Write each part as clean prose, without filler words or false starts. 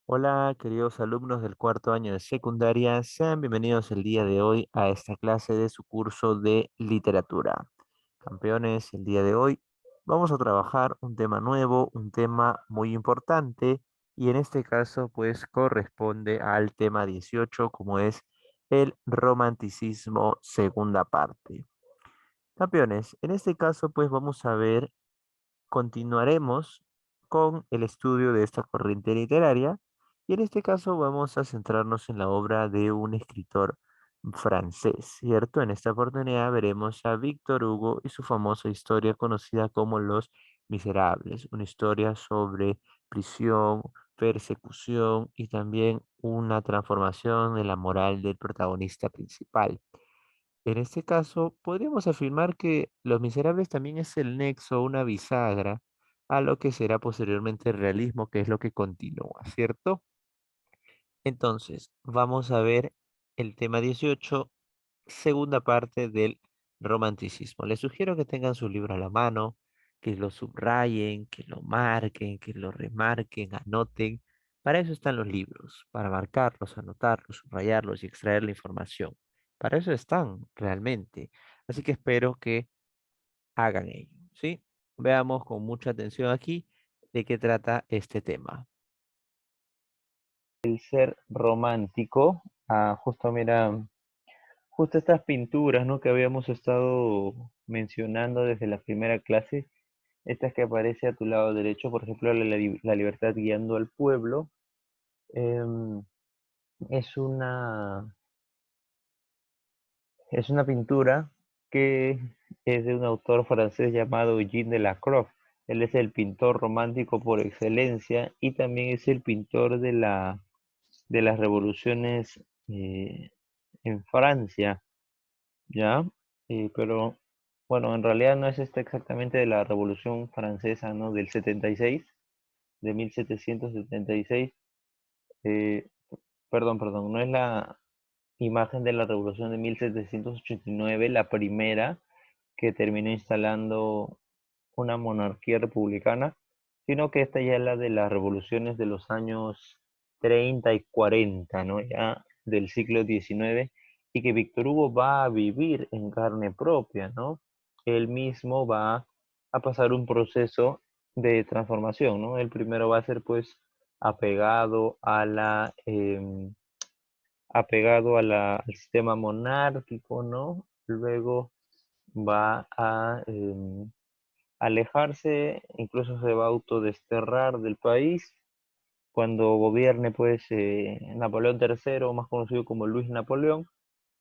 Hola, queridos alumnos del cuarto año de secundaria, sean bienvenidos el día de hoy a esta clase de su curso de literatura. Campeones, el día de hoy vamos a trabajar un tema nuevo, un tema muy importante y en este caso pues corresponde al tema 18 como es el romanticismo segunda parte. Campeones, en este caso pues vamos a ver. Continuaremos con el estudio de esta corriente literaria y en este caso vamos a centrarnos en la obra de un escritor francés, ¿cierto? En esta oportunidad veremos a Víctor Hugo y su famosa historia conocida como Los Miserables, una historia sobre prisión, persecución y también una transformación de la moral del protagonista principal. En este caso, podríamos afirmar que Los Miserables también es el nexo, una bisagra a lo que será posteriormente el realismo, que es lo que continúa, ¿cierto? Entonces, vamos a ver el tema 18, segunda parte del romanticismo. Les sugiero que tengan su libro a la mano, que lo subrayen, que lo marquen, que lo remarquen, anoten. Para eso están los libros, para marcarlos, anotarlos, subrayarlos y extraer la información. Para eso están realmente. Así que espero que hagan ello, ¿sí? Veamos con mucha atención aquí de qué trata este tema. El ser romántico, justo mira, justo estas pinturas, ¿no? Que habíamos estado mencionando desde la primera clase, estas que aparece a tu lado derecho, por ejemplo, la libertad guiando al pueblo, em, es una, es una pintura que es de un autor francés llamado Eugène Delacroix. Él es el pintor romántico por excelencia y también es el pintor de las revoluciones en Francia. ¿Ya? Pero bueno, en realidad no es esta exactamente de la Revolución Francesa, ¿no? Del 76, de 1776. eh, perdón, no es la imagen de la Revolución de 1789, la primera que terminó instalando una monarquía republicana, sino que esta ya es la de las revoluciones de los años 30 y 40, ¿no? Ya del siglo XIX, y que Víctor Hugo va a vivir en carne propia, ¿no? Él mismo va a pasar un proceso de transformación, ¿no? El primero va a ser pues apegado a al sistema monárquico, ¿no? Luego va a alejarse, incluso se va a autodesterrar del país cuando gobierne pues Napoleón III, más conocido como Luis Napoleón,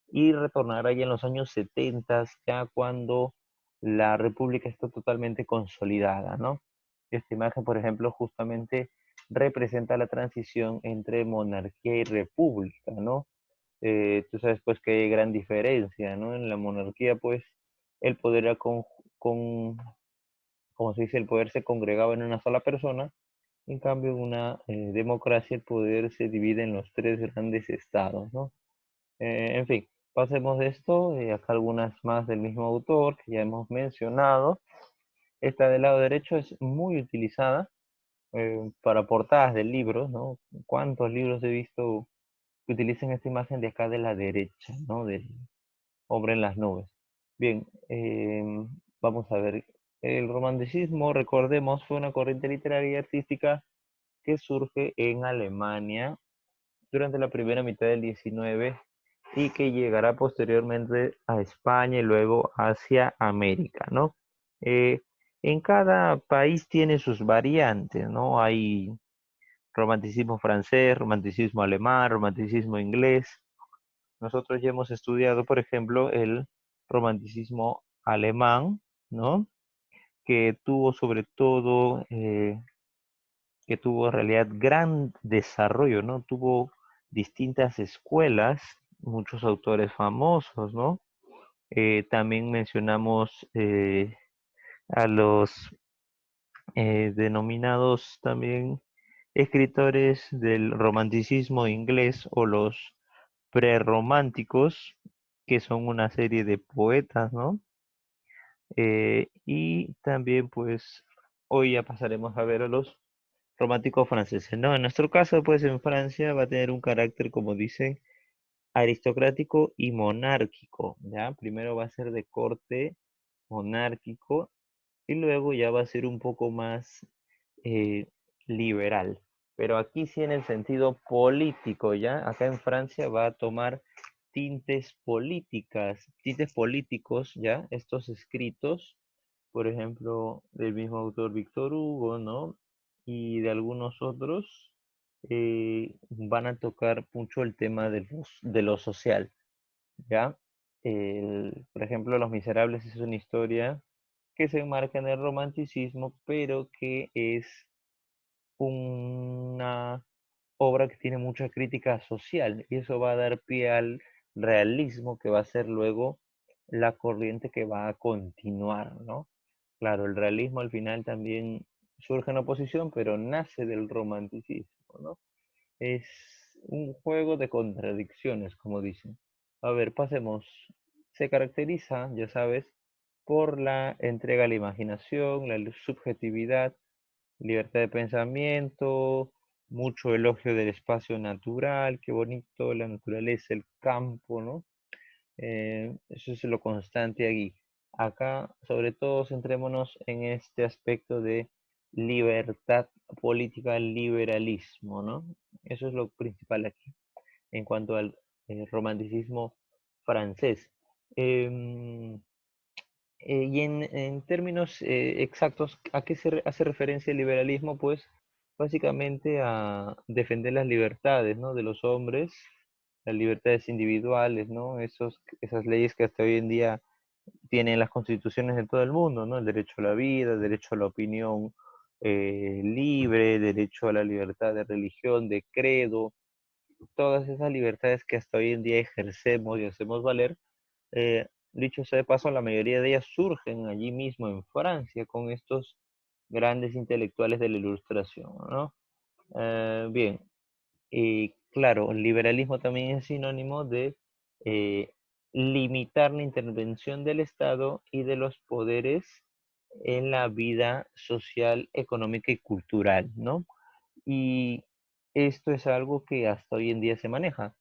y retornará ya en los años 70, ya cuando la república está totalmente consolidada, ¿no? Esta imagen, por ejemplo, justamente representa la transición entre monarquía y república, ¿no? Tú sabes pues que hay gran diferencia, ¿no? En la monarquía pues el poder era con como se dice, el poder se congregaba en una sola persona. En cambio, en una democracia el poder se divide en los tres grandes estados, ¿no? En fin, pasemos de esto. Acá algunas más del mismo autor que ya hemos mencionado. Esta del lado derecho es muy utilizada para portadas de libros, ¿no? ¿Cuántos libros he visto que utilizan esta imagen de acá de la derecha, ¿no? Del hombre en las nubes. Bien, vamos a ver. El romanticismo, recordemos, fue una corriente literaria y artística que surge en Alemania durante la primera mitad del 19 y que llegará posteriormente a España y luego hacia América, ¿no? Eh, en cada país tiene sus variantes, ¿no? Hay romanticismo francés, romanticismo alemán, romanticismo inglés. Nosotros ya hemos estudiado, por ejemplo, el romanticismo alemán, ¿no? Que tuvo sobre todo, que tuvo en realidad gran desarrollo, ¿no? Tuvo distintas escuelas, muchos autores famosos, ¿no? También mencionamos a los denominados también escritores del romanticismo inglés o los prerrománticos, que son una serie de poetas, ¿no? Y también, pues, hoy ya pasaremos a ver a los románticos franceses, ¿no? En nuestro caso, pues en Francia va a tener un carácter, como dicen, aristocrático y monárquico, ¿ya? Primero va a ser de corte monárquico y luego ya va a ser un poco más eh, liberal. Pero aquí sí en el sentido político, ¿ya? Acá en Francia va a tomar tintes políticos, ¿ya? Estos escritos, por ejemplo, del mismo autor Víctor Hugo, ¿no? Y de algunos otros, van a tocar mucho el tema de lo social, ¿ya? Por ejemplo, Los Miserables es una historia que se enmarca en el romanticismo, pero que es una obra que tiene mucha crítica social y eso va a dar pie al realismo que va a ser luego la corriente que va a continuar, ¿no? Claro, el realismo al final también surge en oposición, pero nace del romanticismo, ¿no? Es un juego de contradicciones, como dicen. A ver, pasemos. Se caracteriza, ya sabes, por la entrega a la imaginación, la subjetividad, libertad de pensamiento, mucho elogio del espacio natural, qué bonito, la naturaleza, el campo, ¿no? Eso es lo constante aquí. Acá, sobre todo, centrémonos en este aspecto de libertad política, liberalismo, ¿no? Eso es lo principal aquí, en cuanto al romanticismo francés. Em, y en términos exactos, ¿a qué hace referencia el liberalismo? Pues básicamente a defender las libertades, ¿no? De los hombres, las libertades individuales, ¿no? Esas leyes que hasta hoy en día tienen las constituciones de todo el mundo, ¿no? El derecho a la vida, el derecho a la opinión libre, derecho a la libertad de religión, de credo, todas esas libertades que hasta hoy en día ejercemos y hacemos valer. Dicho sea de paso, la mayoría de ellas surgen allí mismo en Francia con estos grandes intelectuales de la Ilustración, ¿no? Bien, y claro, el liberalismo también es sinónimo de eh, limitar la intervención del Estado y de los poderes en la vida social, económica y cultural, ¿no? Y esto es algo que hasta hoy en día se maneja.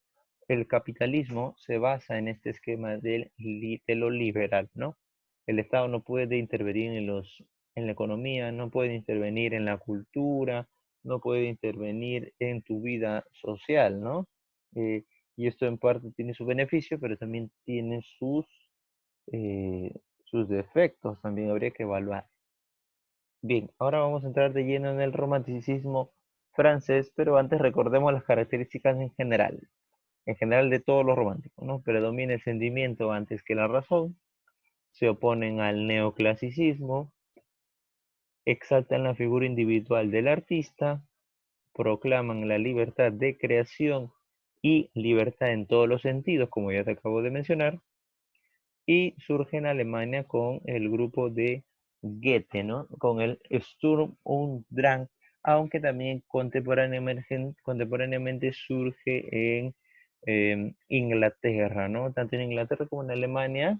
El capitalismo se basa en este esquema de lo liberal, ¿no? El Estado no puede intervenir en la economía, no puede intervenir en la cultura, no puede intervenir en tu vida social, ¿no? Eh, y esto en parte tiene su beneficio, pero también tiene eh, sus defectos, también habría que evaluar. Bien, ahora vamos a entrar de lleno en el romanticismo francés, pero antes recordemos las características en general de todos los románticos, ¿no? Predomina el sentimiento antes que la razón, se oponen al neoclasicismo, exaltan la figura individual del artista, proclaman la libertad de creación y libertad en todos los sentidos, como ya te acabo de mencionar, y surge en Alemania con el grupo de Goethe, ¿no? Con el Sturm und Drang, aunque también contemporáneamente surge en Inglaterra, ¿no? Tanto en Inglaterra como en Alemania.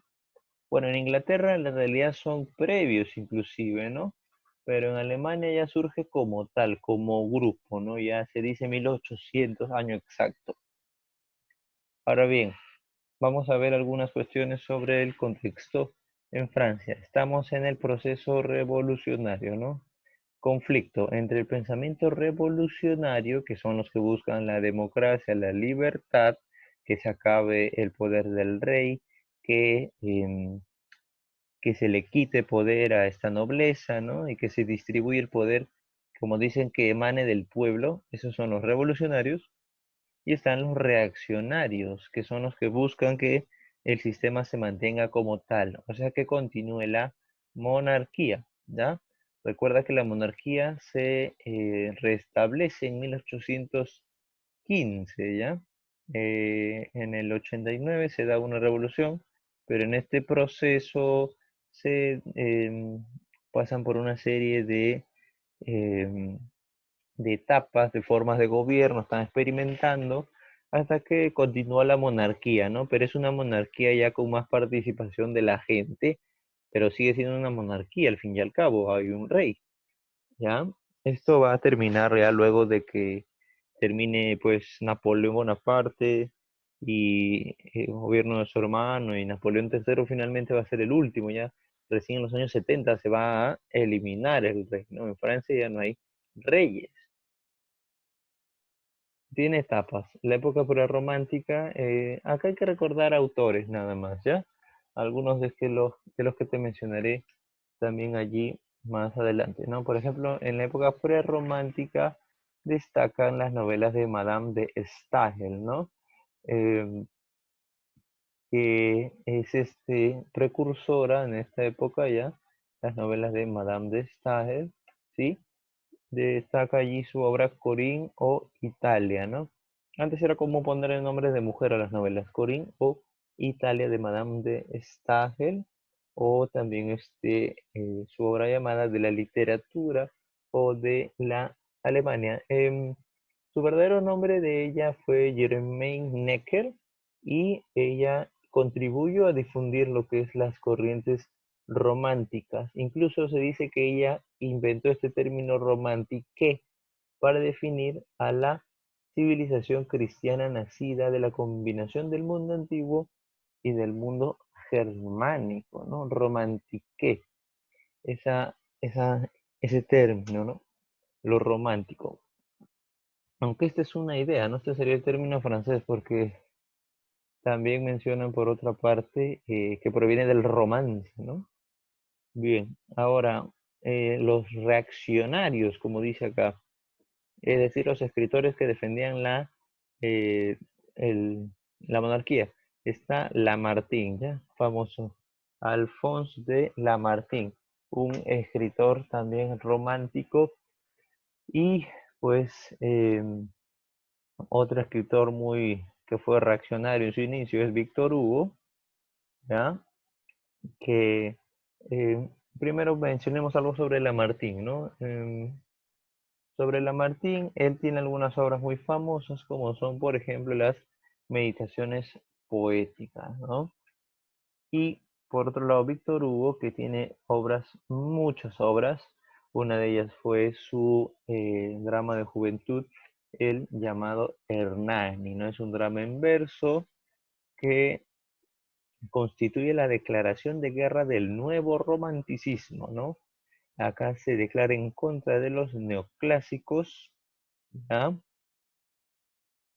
Bueno, en Inglaterra en realidad son previos inclusive, ¿no? Pero en Alemania ya surge como tal, como grupo, ¿no? Ya se dice 1800 año exacto. Ahora bien, vamos a ver algunas cuestiones sobre el contexto en Francia. Estamos en el proceso revolucionario, ¿no? Conflicto entre el pensamiento revolucionario, que son los que buscan la democracia, la libertad, que se acabe el poder del rey, que se le quite poder a esta nobleza, ¿no? Y que se distribuya el poder, como dicen, que emane del pueblo. Esos son los revolucionarios. Y están los reaccionarios, que son los que buscan que el sistema se mantenga como tal, o sea, que continúe la monarquía, ¿ya? Recuerda que la monarquía se restablece en 1815, ¿ya? En el 89 se da una revolución, pero en este proceso se pasan por una serie em, de etapas, de formas de gobierno, están experimentando hasta que continúa la monarquía, ¿no? Pero es una monarquía ya con más participación de la gente, pero sigue siendo una monarquía al fin y al cabo, hay un rey, ¿ya? esto va a terminar ya luego de que termine pues Napoleón Bonaparte y el gobierno de su hermano y Napoleón III finalmente va a ser el último ya. Recién en los años 70 se va a eliminar el rey, ¿no? En Francia ya no hay reyes. Tiene etapas. La época prerromántica, acá hay que recordar autores nada más, ¿ya? Algunos de los que te mencionaré también allí más adelante, ¿no? Por ejemplo, en la época prerromántica destacan las novelas de Madame de Staël, ¿no? Eh, que es precursora en esta época ya, las novelas de Madame de Staël, ¿sí? Destaca allí su obra Corinne o Italia, ¿no? Antes era como poner el nombre de mujer a las novelas, Corinne o Italia de Madame de Staël, o también su obra llamada De la literatura o de la Alemania. Su verdadero nombre de ella fue Germaine Necker y ella contribuyó a difundir lo que es las corrientes románticas. Incluso se dice que ella inventó este término romantique para definir a la civilización cristiana nacida de la combinación del mundo antiguo y del mundo germánico, ¿no? Romantique, ese término, ¿no? Lo romántico. Aunque esta es una idea, ¿no? Este sería el término francés porque también mencionan por otra parte que proviene del romance, ¿no? Bien, ahora los reaccionarios, como dice acá, es decir, los escritores que defendían eh, la monarquía. Está Lamartine, ¿ya? Famoso. Alphonse de Lamartine, un escritor también romántico y pues otro escritor que fue reaccionario en su inicio es Víctor Hugo, ¿ya? Que eh, primero mencionemos algo sobre Lamartine, ¿no? Sobre Lamartine, él tiene algunas obras muy famosas, como son, por ejemplo, las Meditaciones poéticas, ¿no? Y por otro lado, Víctor Hugo, que tiene obras, muchas obras. Una de ellas fue su drama de juventud, el llamado Hernani, ¿no? Es un drama en verso que constituye la declaración de guerra del nuevo romanticismo, ¿no? Acá se declara en contra de los neoclásicos, ¿ya?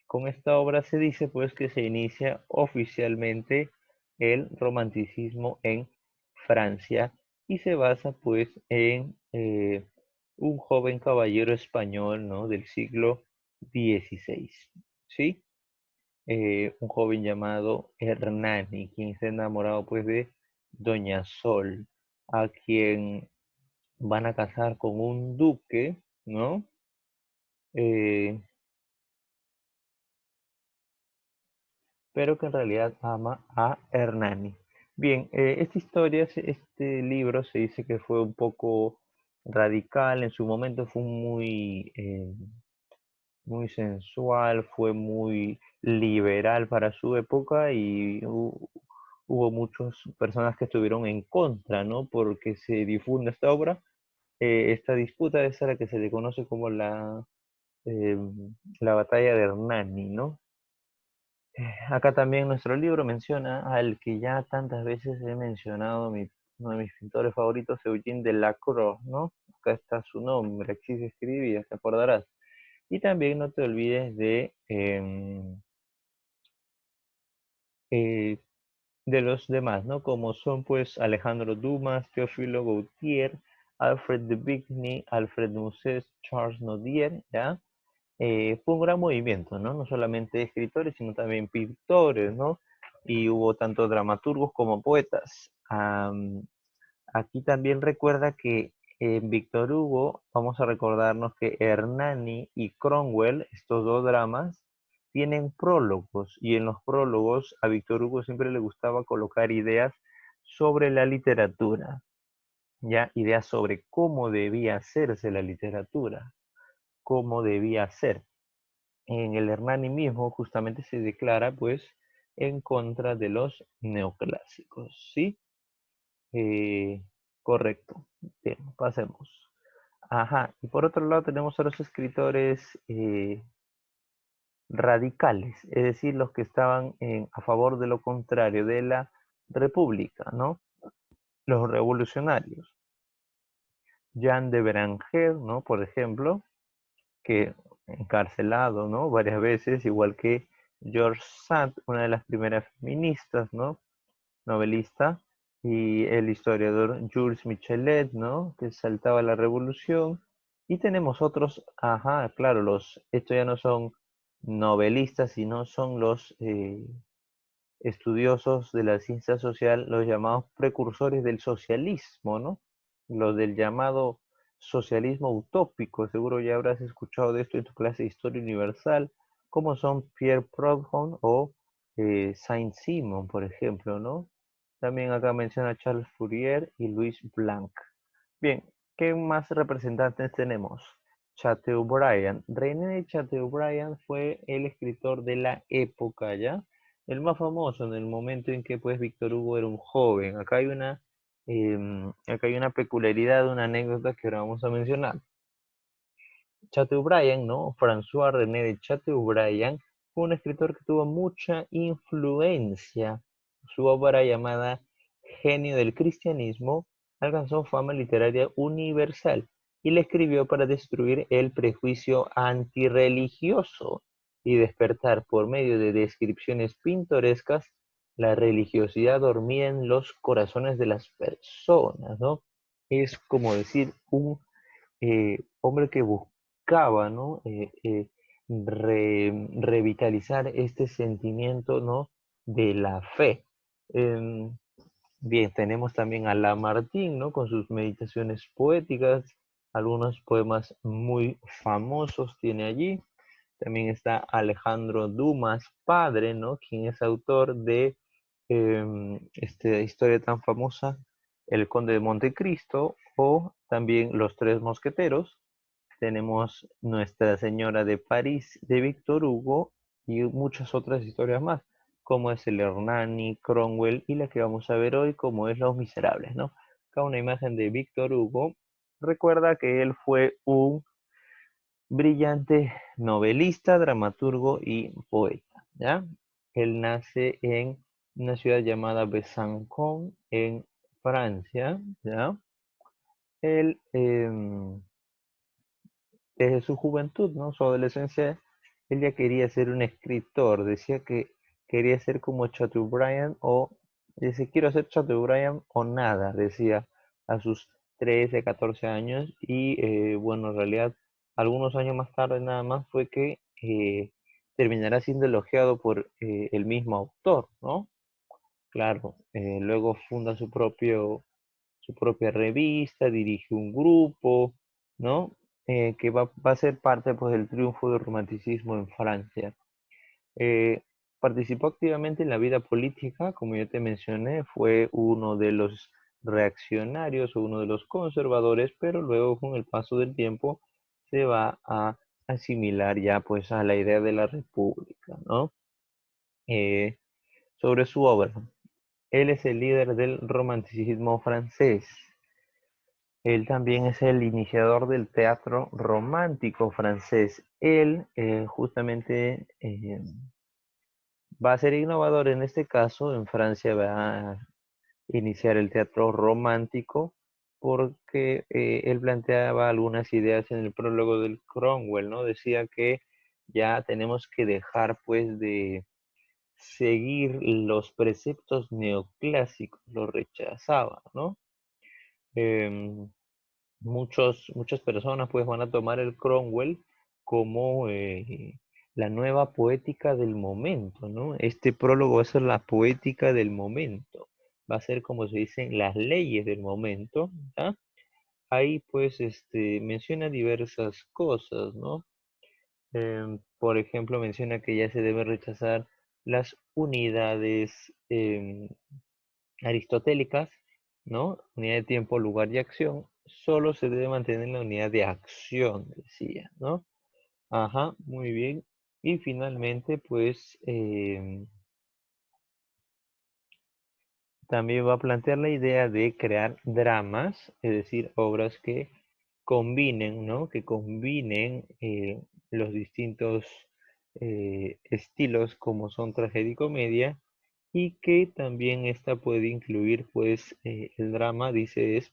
Con esta obra se dice pues que se inicia oficialmente el romanticismo en Francia y se basa pues en un joven caballero español, ¿no? Del siglo XVI, ¿sí? Un joven llamado Hernani, quien está enamorado pues de Doña Sol, a quien van a casar con un duque, ¿no? Eh, pero que en realidad ama a Hernani. Bien, esta historia, este libro se dice que fue un poco radical, en su momento fue muy sensual, fue muy liberal para su época y hubo muchas personas que estuvieron en contra, ¿no? Porque se difunde esta obra. Esta disputa es a la que se le conoce como eh, la batalla de Hernani, ¿no? Acá también nuestro libro menciona al que ya tantas veces he mencionado, uno de mis pintores favoritos, Eugene Delacroix, ¿no? Acá está su nombre, aquí se escribía, te acordarás. Y también no te olvides eh, de los demás, ¿no? Como son pues Alejandro Dumas, Teófilo Gautier, Alfred de Vigny, Alfred Musset, Charles Nodier, ¿ya? Fue un gran movimiento, ¿no? No solamente escritores, sino también pintores, ¿no? Y hubo tanto dramaturgos como poetas. Aquí también recuerda que en Víctor Hugo vamos a recordarnos que Hernani y Cromwell, estos dos dramas, tienen prólogos y en los prólogos a Víctor Hugo siempre le gustaba colocar ideas sobre la literatura, ya ideas sobre cómo debía hacerse la literatura, cómo debía ser. En el Hernani mismo justamente se declara pues en contra de los neoclásicos, ¿sí? Eh, correcto. Bien, pasemos. Ajá, y por otro lado tenemos a los escritores radicales, es decir, los que estaban a favor de lo contrario, de la república, ¿no? Los revolucionarios. Jean de Beranger, ¿no? Por ejemplo, que encarcelado, ¿no? Varias veces, igual que George Sand, una de las primeras feministas, ¿no? Novelista, y el historiador Jules Michelet, ¿no? Que saltaba la revolución. Y tenemos otros, ajá, claro, estos ya no son novelistas, sino son los estudiosos de la ciencia social, los llamados precursores del socialismo, ¿no? Los del llamado socialismo utópico, seguro ya habrás escuchado de esto en tu clase de Historia Universal, como son Pierre Proudhon o Saint-Simon, por ejemplo, ¿no? También acá menciona Charles Fourier y Louis Blanc. Bien, ¿qué más representantes tenemos? Chateaubriand. René Chateaubriand fue el escritor de la época, ¿ya? El más famoso en el momento en que pues Víctor Hugo era un joven. Acá hay una peculiaridad, una anécdota que ahora vamos a mencionar. Chateaubriand, ¿no? François René de Chateaubriand fue un escritor que tuvo mucha influencia. Su obra llamada Genio del Cristianismo alcanzó fama literaria universal y le escribió para destruir el prejuicio antirreligioso y despertar por medio de descripciones pintorescas la religiosidad dormida en los corazones de las personas, ¿no? Es como decir un hombre que buscaba, ¿no? Revitalizar este sentimiento, ¿no? De la fe. Em, Bien, tenemos también a Lamartine, ¿no? Con sus meditaciones poéticas, algunos poemas muy famosos tiene allí. También está Alejandro Dumas, padre, ¿no? Quien es autor de esta historia tan famosa, El Conde de Montecristo, o también Los Tres Mosqueteros. Tenemos Nuestra Señora de París de Víctor Hugo y muchas otras historias más, como es el Hernani, Cromwell y la que vamos a ver hoy, como es Los Miserables, ¿no? Acá una imagen de Víctor Hugo. Recuerda que él fue un brillante novelista, dramaturgo y poeta, ¿ya? Él nace en una ciudad llamada Besançon, en Francia, ¿ya? Él, desde su juventud, ¿no? Su adolescencia, él ya quería ser un escritor, decía que quería ser como Chateaubriand o, dice, quiero ser Chateaubriand o nada, decía a sus 13, 14 años y bueno, en realidad algunos años más tarde nada más fue que terminará siendo elogiado por el mismo autor, ¿no? Claro, luego funda su propia revista, dirige un grupo, ¿no? Que va a ser parte pues, del triunfo del romanticismo en Francia. Eh, Participó activamente en la vida política, como ya te mencioné, fue uno de los reaccionarios o uno de los conservadores, pero luego con el paso del tiempo se va a asimilar ya pues a la idea de la república, ¿no? Eh, Sobre su obra, él es el líder del romanticismo francés. Él también es el iniciador del teatro romántico francés. Él justamente va a ser innovador en este caso. En Francia va a iniciar el teatro romántico porque él planteaba algunas ideas en el prólogo del Cromwell, ¿no? Decía que ya tenemos que dejar pues de seguir los preceptos neoclásicos, los rechazaba, ¿no? Em, muchas personas pues van a tomar el Cromwell como la nueva poética del momento, ¿no? Este prólogo va a ser la poética del momento, va a ser como se dicen las leyes del momento, ¿ya? Ahí pues menciona diversas cosas, ¿no? Por ejemplo, menciona que ya se debe rechazar las unidades aristotélicas, ¿no? Unidad de tiempo, lugar y acción, solo se debe mantener la unidad de acción, decía, ¿no? Ajá, muy bien. Y finalmente, pues, también va a plantear la idea de crear dramas, es decir, obras que combinen, ¿no? Que combinen los distintos estilos como son tragedia y comedia y que también esta puede incluir pues el drama, dice, es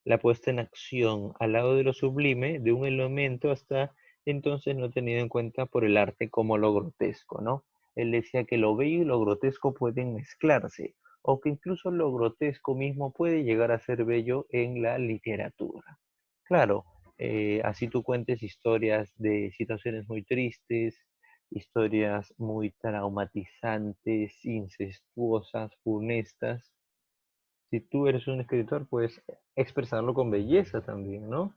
la puesta en acción al lado de lo sublime de un elemento hasta entonces no tenido en cuenta por el arte como lo grotesco, ¿no? Él decía que lo bello y lo grotesco pueden mezclarse, o que incluso lo grotesco mismo puede llegar a ser bello en la literatura. Claro, así tú cuentes historias de situaciones muy tristes, historias muy traumatizantes, incestuosas, funestas, si tú eres un escritor, puedes expresarlo con belleza también, ¿no?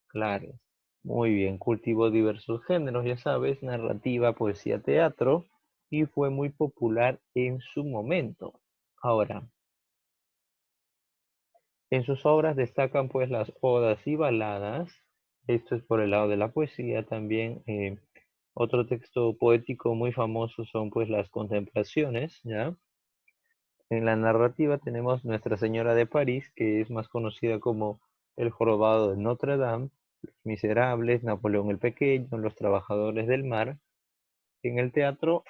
Claro. Muy bien, cultivó diversos géneros, ya sabes, narrativa, poesía, teatro, y fue muy popular en su momento. Ahora, en sus obras destacan pues las odas y baladas, esto es por el lado de la poesía también. Otro texto poético muy famoso son pues las contemplaciones, ¿ya? En la narrativa tenemos Nuestra Señora de París, que es más conocida como El Jorobado de Notre Dame, Los Miserables, Napoleón el Pequeño, Los Trabajadores del Mar. En el teatro,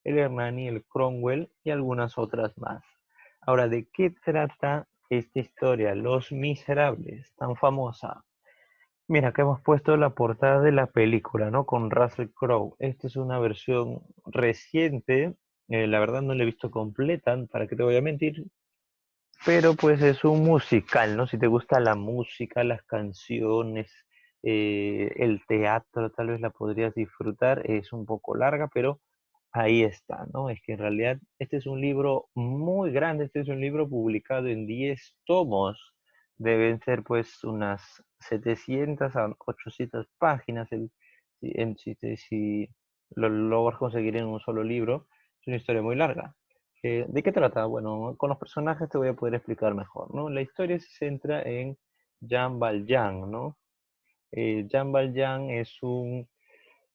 el Hernani, el Cromwell y algunas otras más. Ahora, ¿de qué trata esta historia? Los Miserables, tan famosa. Mira, que hemos puesto la portada de la película, ¿no? Con Russell Crowe. Esta es una versión reciente. La verdad no la he visto completa, para qué te voy a mentir, pero pues es un musical, ¿no? Si te gusta la música, las canciones, el teatro, tal vez la podrías disfrutar. Es un poco larga, pero ahí está, ¿no? Es que en realidad este es un libro muy grande, este es un libro publicado en 10 tomos. Deben ser pues unas 700 a 800 páginas si lo logras conseguir en un solo libro. Es una historia muy larga. ¿De qué trata? Bueno, con los personajes te voy a poder explicar mejor, ¿no? La historia se centra en Jean Valjean, ¿no? Jean Valjean es un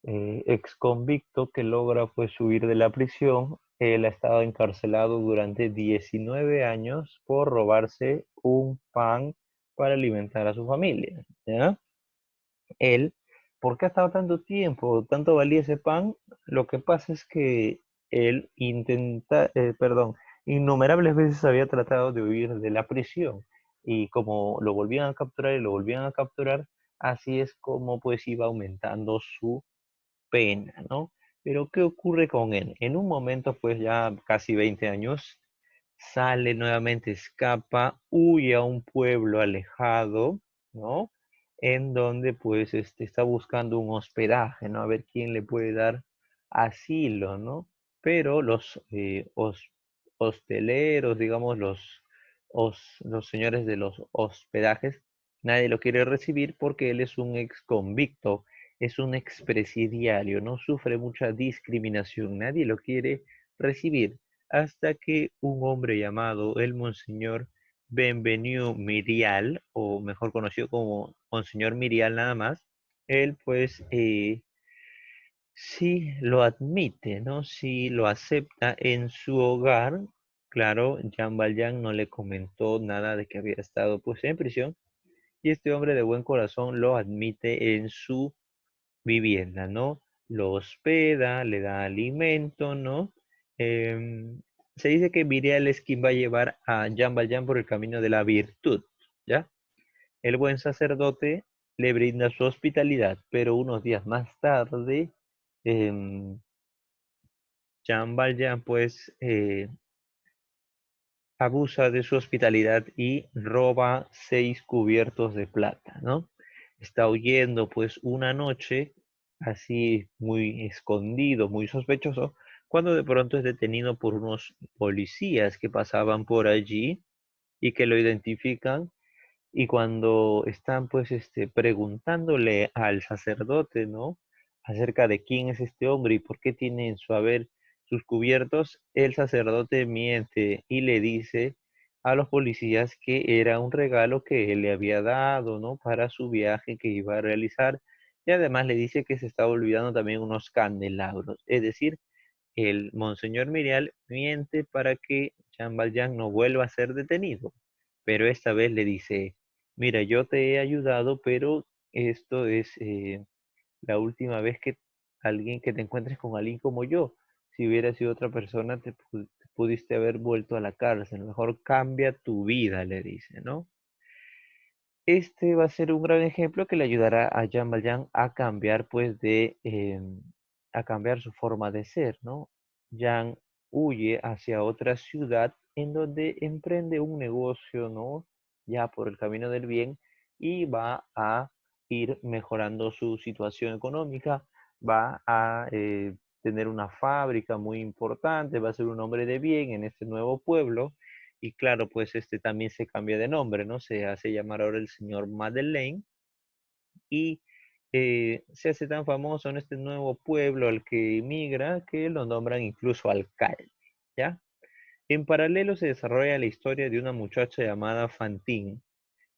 ex convicto que logra pues huir de la prisión. Él ha estado encarcelado durante 19 años por robarse un pan para alimentar a su familia, ¿ya? Él, ¿por qué ha estado tanto tiempo? ¿Tanto valía ese pan? Lo que pasa es que él innumerables veces había tratado de huir de la prisión y como lo volvían a capturar y lo volvían a capturar, así es como pues iba aumentando su pena, ¿no? Pero ¿qué ocurre con él? En un momento, pues ya casi 20 años, sale nuevamente, escapa, huye a un pueblo alejado, ¿no? En donde pues está buscando un hospedaje, ¿no? A ver quién le puede dar asilo, ¿no? Pero los hosteleros, digamos, los señores de los hospedajes, nadie lo quiere recibir porque él es un ex convicto, es un expresidiario, no sufre mucha discriminación, nadie lo quiere recibir hasta que un hombre llamado el Monseñor Benvenu Mirial, o mejor conocido como Monseñor Mirial nada más, él pues sí lo admite, ¿no? Sí lo acepta en su hogar. Claro, Jean Valjean no le comentó nada de que había estado pues en prisión y este hombre de buen corazón lo admite en su vivienda, ¿no? Lo hospeda, le da alimento, ¿no? Em, Se dice que Miriel es quien va a llevar a Jean Valjean por el camino de la virtud, ¿ya? El buen sacerdote le brinda su hospitalidad, pero unos días más tarde, em, Jean Valjean, pues, abusa de su hospitalidad y roba 6 cubiertos de plata, ¿no? Está huyendo pues una noche, así muy escondido, muy sospechoso, cuando de pronto es detenido por unos policías que pasaban por allí y que lo identifican y cuando están pues preguntándole al sacerdote, ¿no? Acerca de quién es este hombre y por qué tiene en su haber sus cubiertos, el sacerdote miente y le dice a los policías que era un regalo que él le había dado, ¿no? Para su viaje que iba a realizar. Y además le dice que se estaba olvidando también unos candelabros. Es decir, el Monseñor Mirial miente para que Jean Valjean no vuelva a ser detenido. Pero esta vez le dice, mira, yo te he ayudado, pero esto es la última vez que alguien que te encuentres con alguien como yo. Si hubiera sido otra persona, te pudiste haber vuelto a la cárcel. Mejor cambia tu vida, le dice, ¿no? Este va a ser un gran ejemplo que le ayudará a Jean Valjean a cambiar, pues, a cambiar su forma de ser, ¿no? Jean huye hacia otra ciudad en donde emprende un negocio, ¿no? Ya por el camino del bien y va a ir mejorando su situación económica, va a tener una fábrica muy importante, va a ser un hombre de bien en este nuevo pueblo y claro, pues este también se cambia de nombre, ¿no? Se hace llamar ahora el señor Madeleine y se hace tan famoso en este nuevo pueblo al que emigra que lo nombran incluso alcalde, ¿ya? En paralelo se desarrolla la historia de una muchacha llamada Fantine.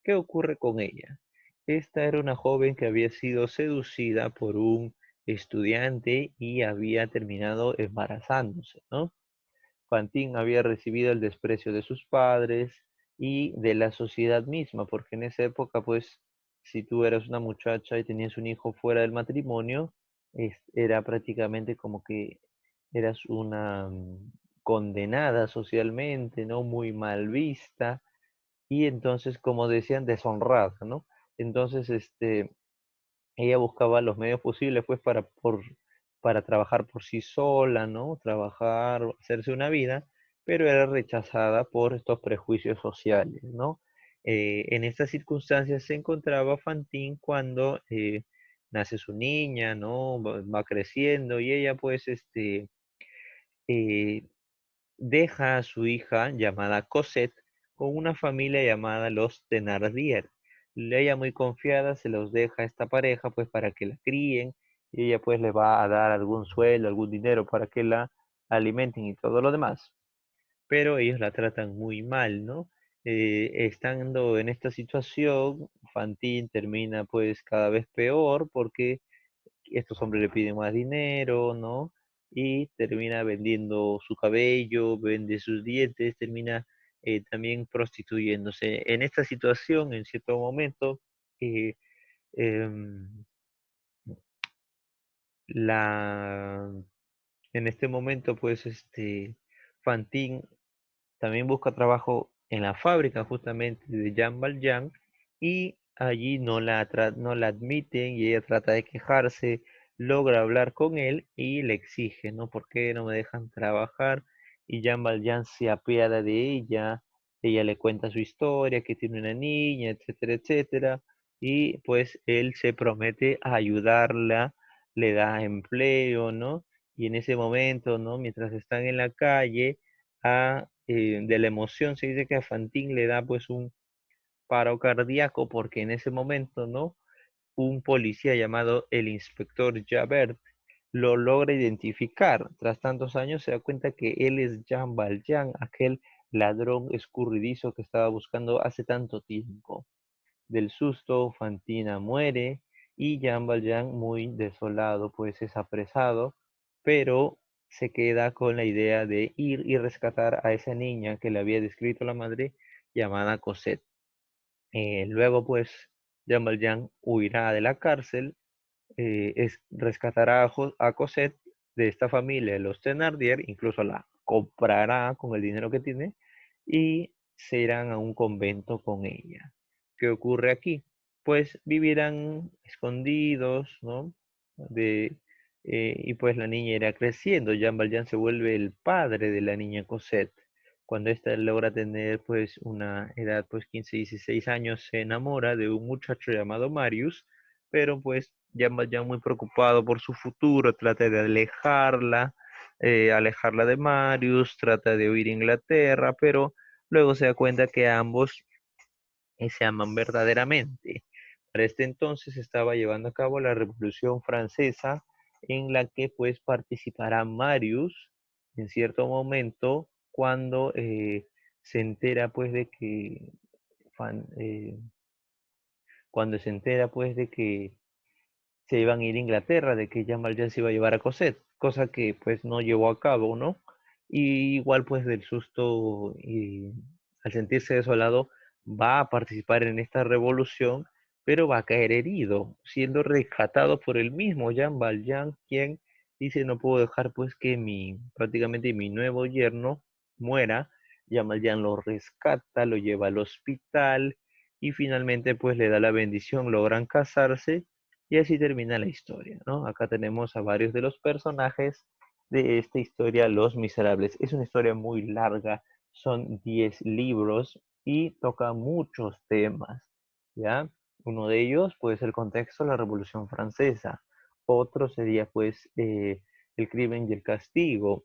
¿Qué ocurre con ella? Esta era una joven que había sido seducida por un estudiante y había terminado embarazándose, ¿no? Fantín había recibido el desprecio de sus padres y de la sociedad misma, porque en esa época, pues, si tú eras una muchacha y tenías un hijo fuera del matrimonio, era prácticamente como que eras una condenada socialmente, ¿no? Muy mal vista y entonces, como decían, deshonrada, ¿no? Entonces, ella buscaba los medios posibles, pues, para trabajar por sí sola, ¿no? Trabajar, hacerse una vida, pero era rechazada por estos prejuicios sociales, ¿no? En estas circunstancias se encontraba Fantine cuando nace su niña, ¿no? Va creciendo y ella, pues, eh, deja a su hija llamada Cosette con una familia llamada los Thénardier. Ella muy confiada se los deja a esta pareja pues para que la críen y ella pues le va a dar algún sueldo, algún dinero para que la alimenten y todo lo demás. Pero ellos la tratan muy mal, ¿no? Estando en esta situación, Fantine termina pues cada vez peor porque estos hombres le piden más dinero, ¿no? Y termina vendiendo su cabello, vende sus dientes, termina también prostituyéndose. En esta situación, en cierto momento, eh, em, la, en este momento, pues, Fantine también busca trabajo en la fábrica justamente de Jean Valjean y allí no la admiten y ella trata de quejarse, logra hablar con él y le exige, ¿no? ¿Por qué no me dejan trabajar? Y Jean Valjean se apiada de ella le cuenta su historia, que tiene una niña, etcétera, etcétera, y pues él se promete a ayudarla, le da empleo, ¿no? Y en ese momento, ¿no? Mientras están en la calle, de la emoción se dice que a Fantine le da pues un paro cardíaco porque en ese momento, ¿no? Un policía llamado el inspector Javert lo logra identificar. Tras tantos años se da cuenta que él es Jean Valjean, aquel ladrón escurridizo que estaba buscando hace tanto tiempo. Del susto, Fantina muere y Jean Valjean, muy desolado, pues es apresado, pero se queda con la idea de ir y rescatar a esa niña que le había descrito la madre llamada Cosette. Luego, pues, Jean Valjean huirá de la cárcel, rescatará a Cosette de esta familia, los Thénardier, incluso la comprará con el dinero que tiene y se irán a un convento con ella. ¿Qué ocurre aquí? Pues vivirán escondidos, ¿no? De, y pues la niña irá creciendo. Jean Valjean se vuelve el padre de la niña Cosette. Cuando ésta logra tener pues una edad pues 15, 16 años, se enamora de un muchacho llamado Marius, pero pues ya muy preocupado por su futuro, trata de alejarla de Marius, trata de huir a Inglaterra, pero luego se da cuenta que ambos se aman verdaderamente. Para este entonces se estaba llevando a cabo la Revolución Francesa, en la que pues participará Marius en cierto momento cuando se entera pues de que Fan- eh, cuando se entera pues de que se iban a ir a Inglaterra, de que Jean Valjean se iba a llevar a Cosette, cosa que pues no llevó a cabo, ¿no? Y igual pues del susto y al sentirse desolado, va a participar en esta revolución, pero va a caer herido, siendo rescatado por el mismo Jean Valjean, quien dice, no puedo dejar pues que prácticamente mi nuevo yerno muera. Jean Valjean lo rescata, lo lleva al hospital y finalmente pues le da la bendición, logran casarse y así termina la historia, ¿no? Acá tenemos a varios de los personajes de esta historia, Los Miserables. Es una historia muy larga, son 10 libros y toca muchos temas, ¿ya? Uno de ellos puede ser el contexto de la Revolución Francesa, otro sería pues el crimen y el castigo,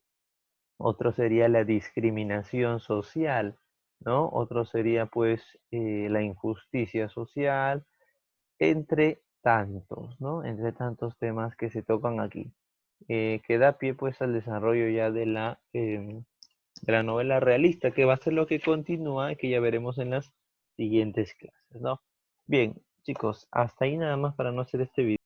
otro sería la discriminación social, ¿no? Otro sería pues la injusticia social, entre tantos, ¿no? Entre tantos temas que se tocan aquí, que da pie pues al desarrollo ya de la novela realista, que va a ser lo que continúa y que ya veremos en las siguientes clases, ¿no? Bien, chicos, hasta ahí nada más para no hacer este video.